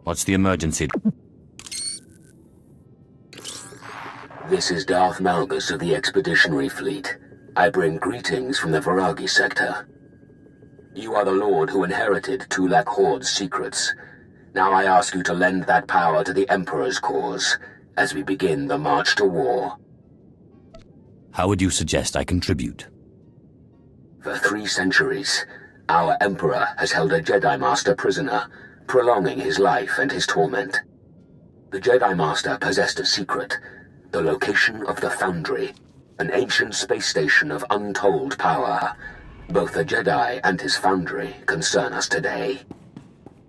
What's the emergency? This is Darth Malgus of the Expeditionary Fleet. I bring greetings from the Viragi sector. You are the Lord who inherited Tulak Horde's secrets. Now I ask you to lend that power to the Emperor's cause, as we begin the march to war. How would you suggest I contribute? For 3 centuries, our Emperor has held a Jedi Master prisoner, prolonging his life and his torment. The Jedi Master possessed a secret, the location of the Foundry, an ancient space station of untold power. Both the Jedi and his Foundry concern us today.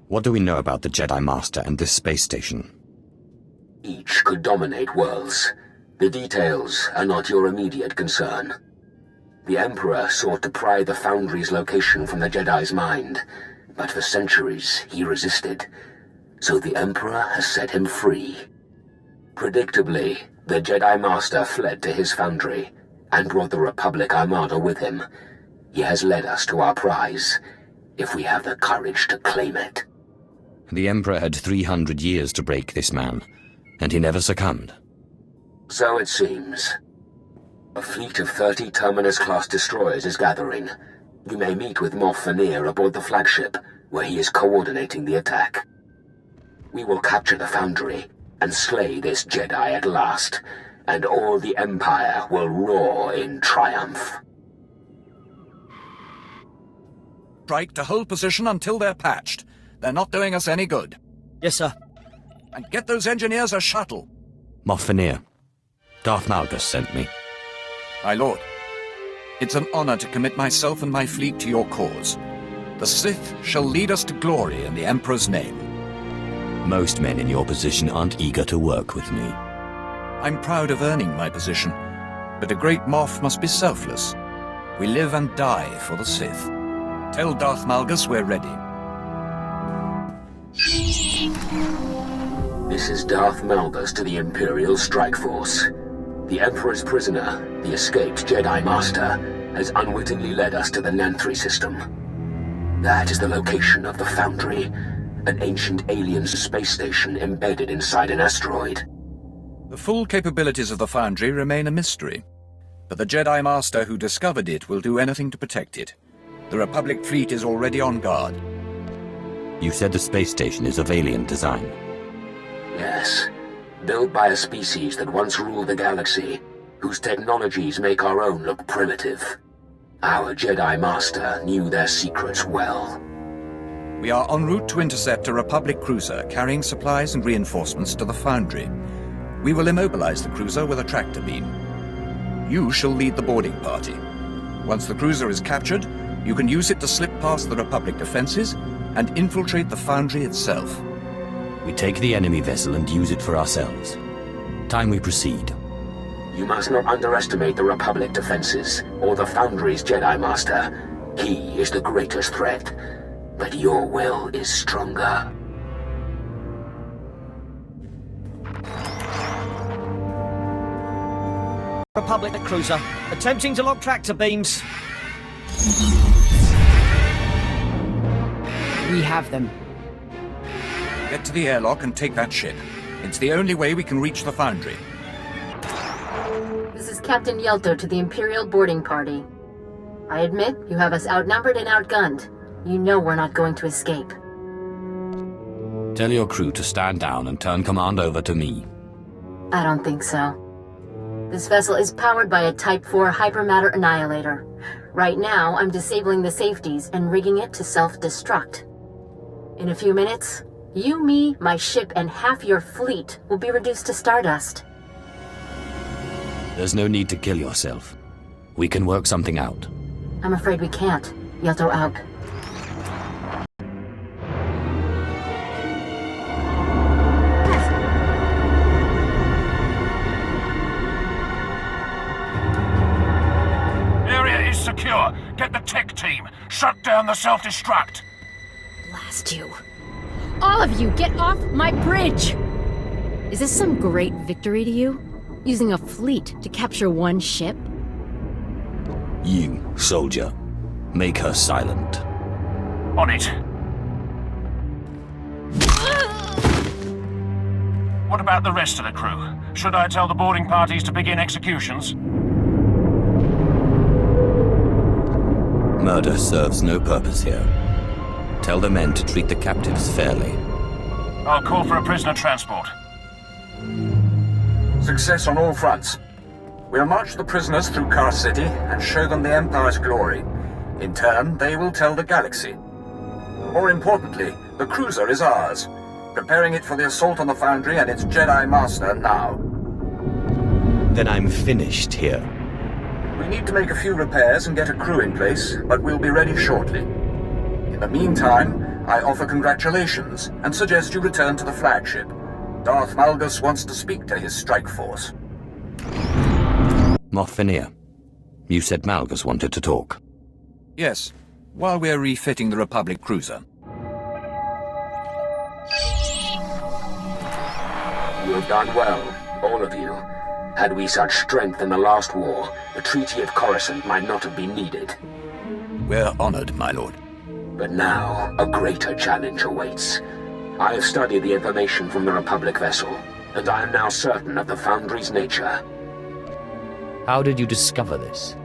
What do we know about the Jedi Master and this space station? Each could dominate worlds. The details are not your immediate concern. The Emperor sought to pry the Foundry's location from the Jedi's mind, but for centuries he resisted. So the Emperor has set him free. Predictably, the Jedi Master fled to his Foundry and brought the Republic Armada with him. He has led us to our prize, if we have the courage to claim it. The Emperor had 300 years to break this man, and he never succumbed. So it seems. A fleet of 30 Terminus-class destroyers is gathering. You may meet with Moff Veneer aboard the flagship, where he is coordinating the attack. We will capture the Foundry and slay this Jedi at last, and all the Empire will roar in triumph. Strike to hold position until they're patched. They're not doing us any good. Yes, sir. And get those engineers a shuttle. Moff Veneer. Darth Malgus sent me. My lord, it's an honor to commit myself and my fleet to your cause. The Sith shall lead us to glory in the Emperor's name. Most men in your position aren't eager to work with me. I'm proud of earning my position, but a great Moff must be selfless. We live and die for the Sith. Tell Darth Malgus we're ready. This is Darth Malgus to the Imperial Strike Force. The Emperor's prisoner, the escaped Jedi Master, has unwittingly led us to the Nanthri system. That is the location of the Foundry, an ancient alien space station embedded inside an asteroid. The full capabilities of the Foundry remain a mystery, but the Jedi Master who discovered it will do anything to protect it. The Republic fleet is already on guard. You said the space station is of alien design. Yes. Built by a species that once ruled the galaxy, whose technologies make our own look primitive. Our Jedi Master knew their secrets well. We are en route to intercept a Republic cruiser carrying supplies and reinforcements to the Foundry. We will immobilize the cruiser with a tractor beam. You shall lead the boarding party. Once the cruiser is captured, you can use it to slip past the Republic defenses and infiltrate the Foundry itself. We take the enemy vessel and use it for ourselves. Time we proceed. You must not underestimate the Republic defenses, or the Foundry's Jedi Master. He is the greatest threat, but your will is stronger. Republic cruiser, attempting to lock tractor beams. We have them. Get to the airlock and take that ship. It's the only way we can reach the Foundry. This is Captain Yelto to the Imperial boarding party. I admit, you have us outnumbered and outgunned. You know we're not going to escape. Tell your crew to stand down and turn command over to me. I don't think so. This vessel is powered by a Type 4 hypermatter annihilator. Right now, I'm disabling the safeties and rigging it to self-destruct. In a few minutes, you, me, my ship, and half your fleet will be reduced to stardust. There's no need to kill yourself. We can work something out. I'm afraid we can't. Yelto out. Area is secure. Get the tech team. Shut down the self-destruct. Blast you. All of you, get off my bridge! Is this some great victory to you? Using a fleet to capture one ship? You, soldier, make her silent. On it. What about the rest of the crew? Should I tell the boarding parties to begin executions? Murder serves no purpose here. Tell the men to treat the captives fairly. I'll call for a prisoner transport. Success on all fronts. We'll march the prisoners through Car City and show them the Empire's glory. In turn, they will tell the galaxy. More importantly, the cruiser is ours. Preparing it for the assault on the Foundry and its Jedi Master now. Then I'm finished here. We need to make a few repairs and get a crew in place, but we'll be ready shortly. In the meantime, I offer congratulations and suggest you return to the flagship. Darth Malgus wants to speak to his strike force. Moff Veneer, you said Malgus wanted to talk. Yes, while we're refitting the Republic cruiser. You have done well, all of you. Had we such strength in the last war, the Treaty of Coruscant might not have been needed. We're honored, my lord. But now, a greater challenge awaits. I have studied the information from the Republic vessel, and I am now certain of the Foundry's nature. How did you discover this?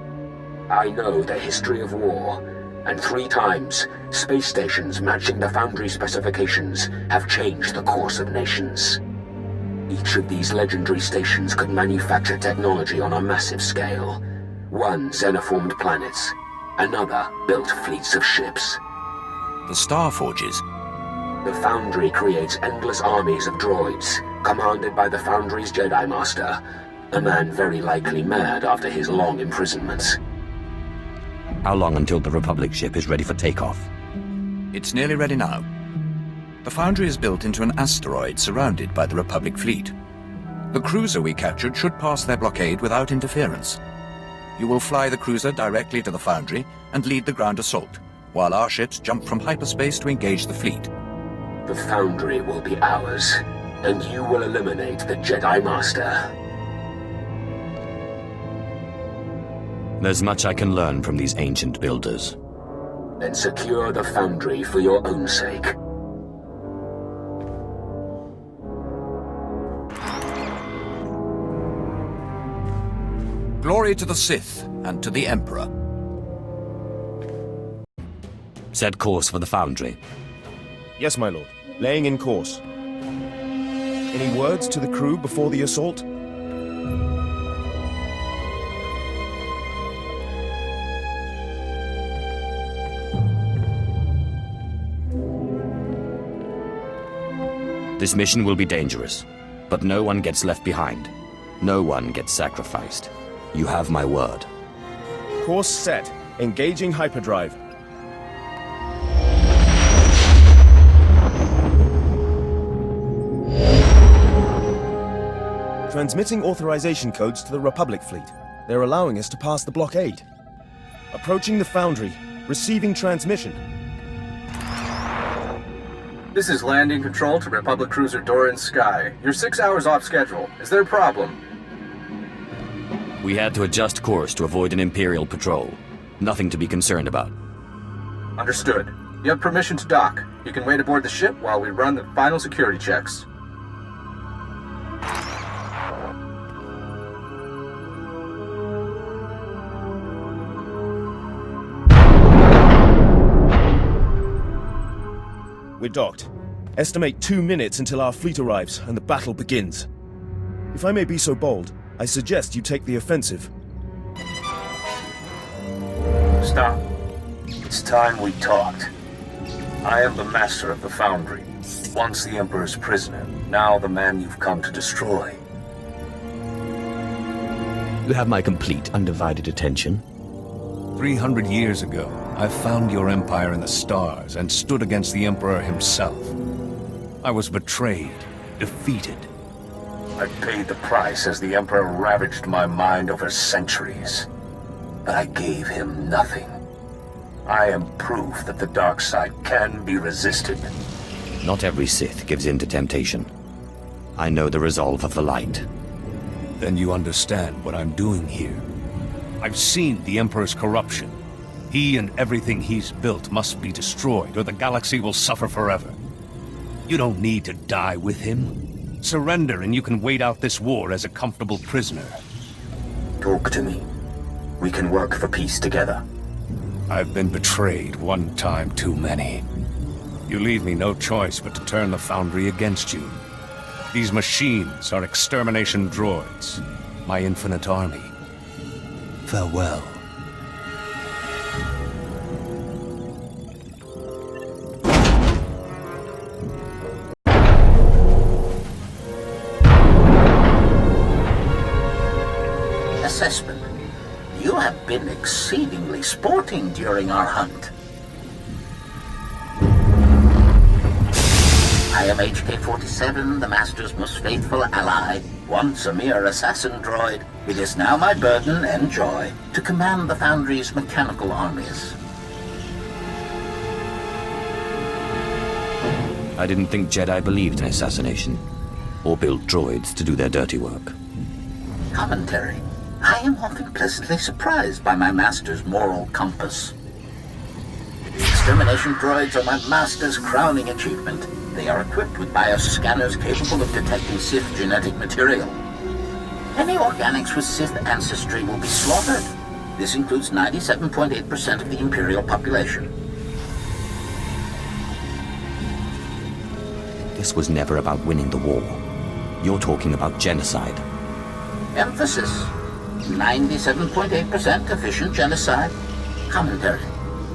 I know the history of war, and 3 times, space stations matching the Foundry specifications have changed the course of nations. Each of these legendary stations could manufacture technology on a massive scale. One xenoformed planets, another built fleets of ships. The Star Forges. The Foundry creates endless armies of droids, commanded by the Foundry's Jedi Master, a man very likely mad after his long imprisonments. How long until the Republic ship is ready for takeoff? It's nearly ready now. The Foundry is built into an asteroid surrounded by the Republic fleet. The cruiser we captured should pass their blockade without interference. You will fly the cruiser directly to the Foundry and lead the ground assault, while our ships jump from hyperspace to engage the fleet. The Foundry will be ours, and you will eliminate the Jedi Master. There's much I can learn from these ancient builders. Then secure the Foundry for your own sake. Glory to the Sith and to the Emperor. Set course for the Foundry. Yes, my lord. Laying in course. Any words to the crew before the assault? This mission will be dangerous, but no one gets left behind. No one gets sacrificed. You have my word. Course set. Engaging hyperdrive. Transmitting authorization codes to the Republic fleet. They're allowing us to pass the blockade. Approaching the Foundry. Receiving transmission. This is landing control to Republic Cruiser Doran Sky. You're 6 hours off schedule. Is there a problem? We had to adjust course to avoid an Imperial patrol. Nothing to be concerned about. Understood. You have permission to dock. You can wait aboard the ship while we run the final security checks. We're docked. Estimate 2 minutes until our fleet arrives and the battle begins. If I may be so bold, I suggest you take the offensive. Stop. It's time we talked. I am the master of the Foundry. Once the Emperor's prisoner, now the man you've come to destroy. You have my complete, undivided attention. 300 years ago, I found your empire in the stars and stood against the Emperor himself. I was betrayed, defeated. I paid the price as the Emperor ravaged my mind over centuries. But I gave him nothing. I am proof that the dark side can be resisted. Not every Sith gives in to temptation. I know the resolve of the light. Then you understand what I'm doing here. I've seen the Emperor's corruption. He and everything he's built must be destroyed, or the galaxy will suffer forever. You don't need to die with him. Surrender and you can wait out this war as a comfortable prisoner. Talk to me. We can work for peace together. I've been betrayed one time too many. You leave me no choice but to turn the Foundry against you. These machines are extermination droids, my infinite army. Farewell. Assessment. You have been exceedingly sporting during our hunt. I am HK-47, the Master's most faithful ally. Once a mere assassin droid, it is now my burden and joy to command the Foundry's mechanical armies. I didn't think Jedi believed in assassination, or built droids to do their dirty work. Commentary. I am often pleasantly surprised by my Master's moral compass. Extermination droids are my Master's crowning achievement. They are equipped with BIOS scanners capable of detecting Sith genetic material. Any organics with Sith ancestry will be slaughtered. This includes 97.8% of the Imperial population. This was never about winning the war. You're talking about genocide. Emphasis. 97.8% efficient genocide. Commentary.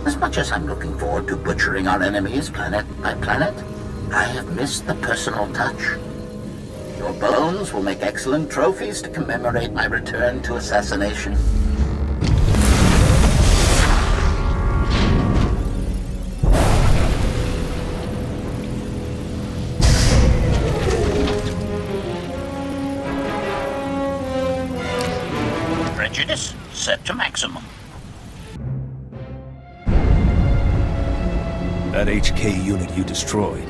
As much as I'm looking forward to butchering our enemies planet by planet, I have missed the personal touch. Your bones will make excellent trophies to commemorate my return to assassination. Prejudice set to maximum. That HK unit you destroyed,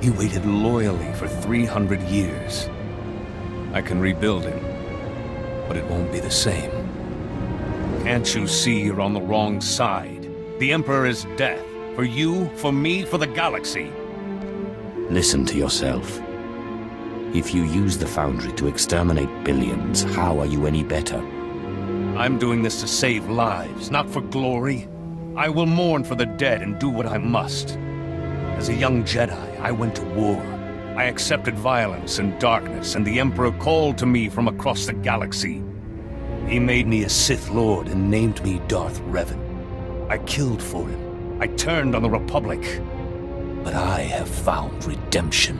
he waited loyally for 300 years. I can rebuild him, but it won't be the same. Can't you see you're on the wrong side? The Emperor is death. For you, for me, for the galaxy. Listen to yourself. If you use the Foundry to exterminate billions, how are you any better? I'm doing this to save lives, not for glory. I will mourn for the dead and do what I must. As a young Jedi, I went to war. I accepted violence and darkness, and the Emperor called to me from across the galaxy. He made me a Sith Lord and named me Darth Revan. I killed for him. I turned on the Republic. But I have found redemption.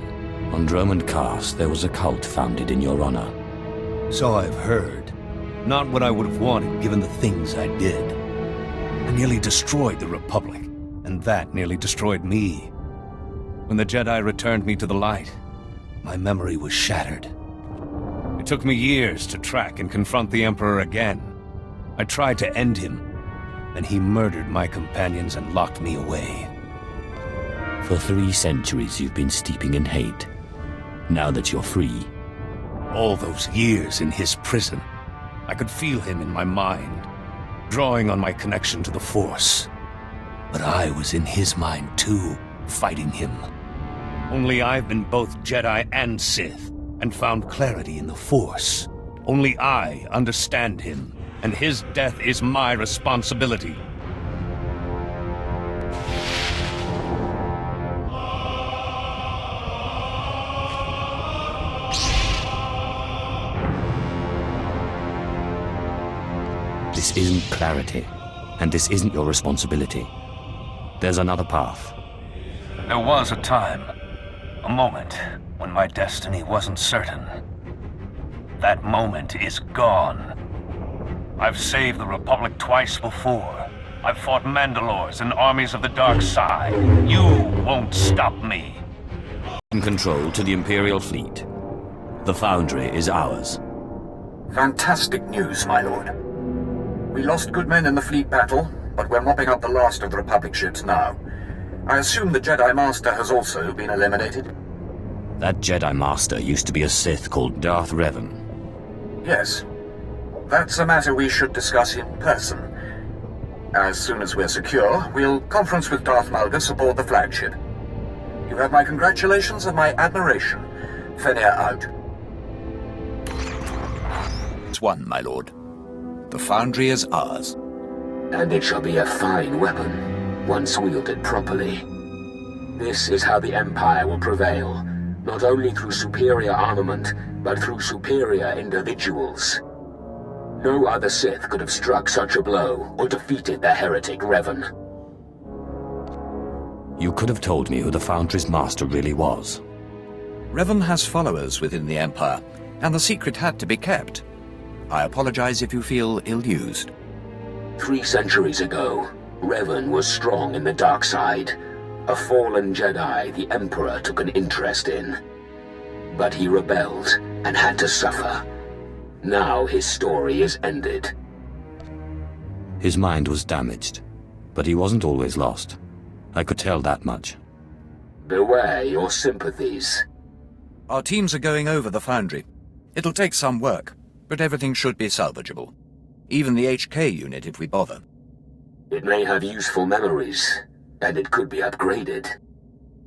On Dromund Kaas, there was a cult founded in your honor. So I've heard. Not what I would have wanted, given the things I did. I nearly destroyed the Republic, and that nearly destroyed me. When the Jedi returned me to the light, my memory was shattered. It took me years to track and confront the Emperor again. I tried to end him, and he murdered my companions and locked me away. For 3 centuries you've been steeping in hate. Now that you're free... All those years in his prison, I could feel him in my mind, drawing on my connection to the Force. But I was in his mind too, fighting him. Only I've been both Jedi and Sith, and found clarity in the Force. Only I understand him, and his death is my responsibility. This isn't clarity, and this isn't your responsibility. There's another path. There was a time, a moment, when my destiny wasn't certain. That moment is gone. I've saved the Republic twice before. I've fought Mandalores and armies of the dark side. You won't stop me. In control to the Imperial fleet. The Foundry is ours. Fantastic news, my lord. We lost good men in the fleet battle, but we're mopping up the last of the Republic ships now. I assume the Jedi Master has also been eliminated? That Jedi Master used to be a Sith called Darth Revan. Yes. That's a matter we should discuss in person. As soon as we're secure, we'll conference with Darth Malgus aboard the flagship. You have my congratulations and my admiration Fenir out. It's one, my lord. The Foundry is ours. And it shall be a fine weapon, once wielded properly. This is how the Empire will prevail, not only through superior armament, but through superior individuals. No other Sith could have struck such a blow or defeated the heretic Revan. You could have told me who the Foundry's master really was. Revan has followers within the Empire, and the secret had to be kept. I apologize if you feel ill-used. 3 centuries ago, Revan was strong in the dark side. A fallen Jedi the Emperor took an interest in. But he rebelled and had to suffer. Now his story is ended. His mind was damaged, but he wasn't always lost. I could tell that much. Beware your sympathies. Our teams are going over the Foundry. It'll take some work, but everything should be salvageable. Even the HK unit if we bother. It may have useful memories, and it could be upgraded.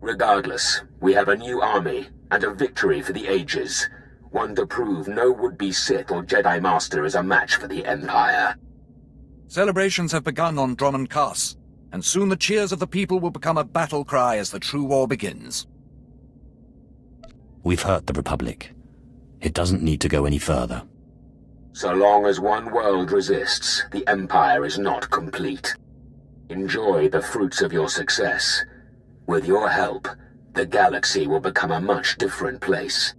Regardless, we have a new army, and a victory for the ages. One to prove no would-be Sith or Jedi Master is a match for the Empire. Celebrations have begun on Drummond Cass, and soon the cheers of the people will become a battle cry as the true war begins. We've hurt the Republic. It doesn't need to go any further. So long as one world resists, the Empire is not complete. Enjoy the fruits of your success. With your help, the galaxy will become a much different place.